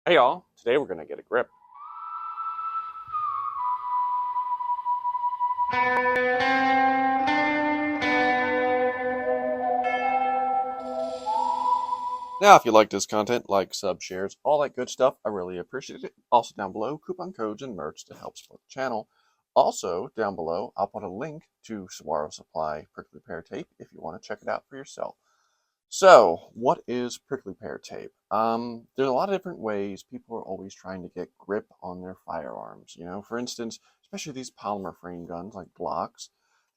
Hey y'all, today we're going to get a grip. Now, if you like this content, like, sub, shares, all that good stuff, I really appreciate it. Also down below, coupon codes and merch to help support the channel. Also down below, I'll put a link to Saguaro Supply Prickly Pear Tape if you want to check it out for yourself. So, what is prickly pear tape? There's a lot of different ways people are always trying to get grip on their firearms. For instance, especially these polymer frame guns like Glocks,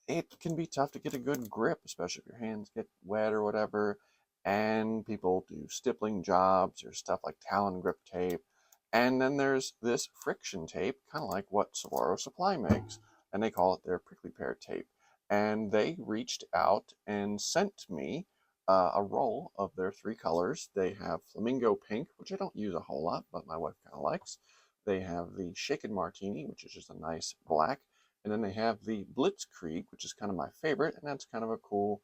it can be tough to get a good grip, especially if your hands get wet or whatever. And people do stippling jobs or stuff like Talon grip tape. And then there's this friction tape, kind of like what Saguaro Supply makes, and they call it their prickly pear tape. And they reached out and sent me a roll of their three colors. They have flamingo pink, which I don't use a whole lot, but my wife kind of likes. They have the shaken martini, which is just a nice black. And then they have the Blitzkrieg, which is kind of my favorite, and that's kind of a cool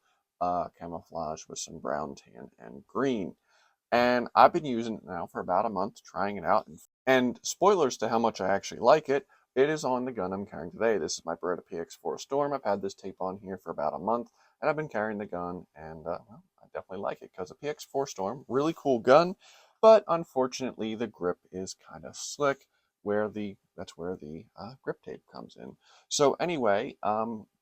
camouflage with some brown, tan, and green. And I've been using it now for about a month, trying it out. And spoilers to how much I actually like it, it is on the gun I'm carrying today. This is my Beretta PX4 Storm. I've had this tape on here for about a month, and I've been carrying the gun, and well, I definitely like it because the PX4 Storm, really cool gun, but unfortunately the grip is kind of slick. That's where the grip tape comes in. So anyway,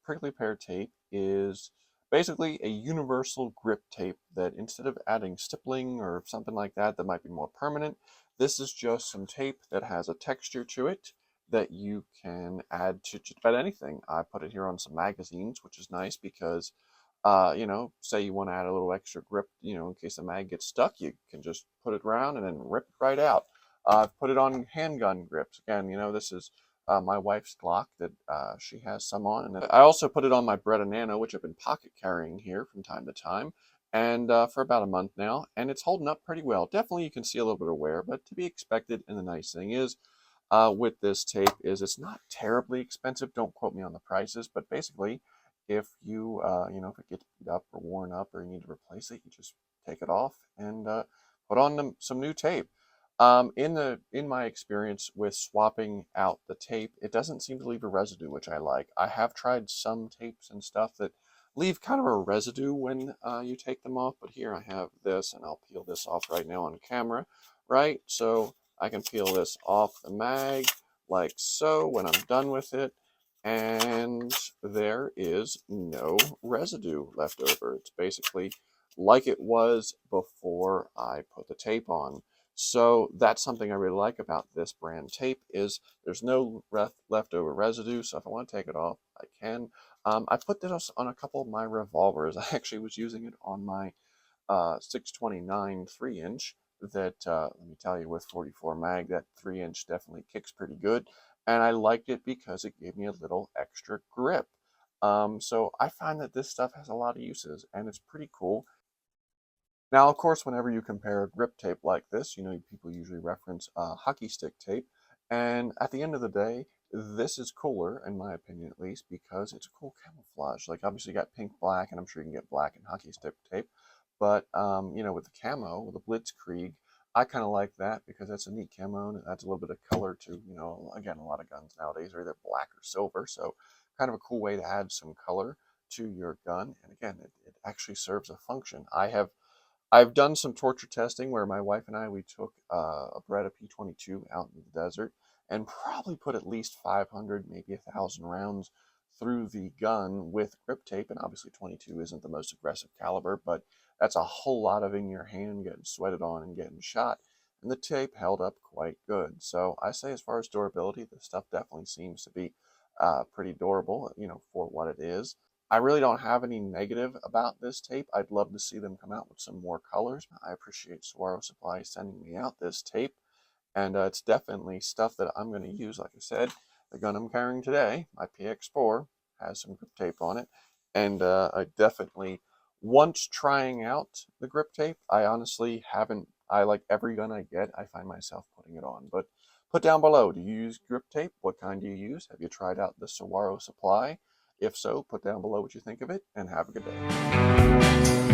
prickly pear tape is basically a universal grip tape that instead of adding stippling or something like that that might be more permanent, this is just some tape that has a texture to it that you can add to just about anything. I put it here on some magazines, which is nice because say you want to add a little extra grip, in case the mag gets stuck, you can just put it around and then rip it right out. I've put it on handgun grips. Again, this is my wife's Glock that she has some on. And I also put it on my Beretta Nano, which I've been pocket carrying here from time to time, and for about a month now, and it's holding up pretty well. Definitely you can see a little bit of wear, but to be expected. And the nice thing is, with this tape is it's not terribly expensive. Don't quote me on the prices, but basically, if if it gets beat up or worn up or you need to replace it, you just take it off and put on some new tape. In my experience with swapping out the tape, it doesn't seem to leave a residue, which I like. I have tried some tapes and stuff that leave kind of a residue when you take them off, but here I have this, and I'll peel this off right now on camera, right? So I can peel this off the mag like so when I'm done with it, and there is no residue left over. It's basically like it was before I put the tape on. So that's something I really like about this brand tape is there's no leftover residue. So if I want to take it off, I can. I put this on a couple of my revolvers. I actually was using it on my 629 3-inch that, let me tell you, with 44 mag, that 3-inch definitely kicks pretty good. And I liked it because it gave me a little extra grip. So I find that this stuff has a lot of uses and it's pretty cool. Now, of course, whenever you compare a grip tape like this, people usually reference hockey stick tape. And at the end of the day, this is cooler, in my opinion at least, because it's a cool camouflage. Like, obviously, you got pink, black, and I'm sure you can get black and hockey stick tape. But, with the camo, with the Blitzkrieg, I kind of like that because that's a neat camo and it adds a little bit of color to, again, a lot of guns nowadays are either black or silver. So, kind of a cool way to add some color to your gun. And again, it actually serves a function. I've done some torture testing where my wife and we took a Beretta P22 out in the desert and probably put at least 500, maybe 1,000 rounds through the gun with grip tape. And obviously 22 isn't the most aggressive caliber, but that's a whole lot of in your hand getting sweated on and getting shot. And the tape held up quite good. So I say as far as durability, the stuff definitely seems to be pretty durable, for what it is. I really don't have any negative about this tape. I'd love to see them come out with some more colors. I appreciate Saguaro Supply sending me out this tape, and it's definitely stuff that I'm going to use. Like I said, the gun I'm carrying today, my PX4, has some grip tape on it, and I definitely, once trying out the grip tape, I honestly haven't. I like every gun I get, I find myself putting it on. But put down below, do you use grip tape? What kind do you use? Have you tried out the Saguaro Supply? If so, put down below what you think of it, and have a good day.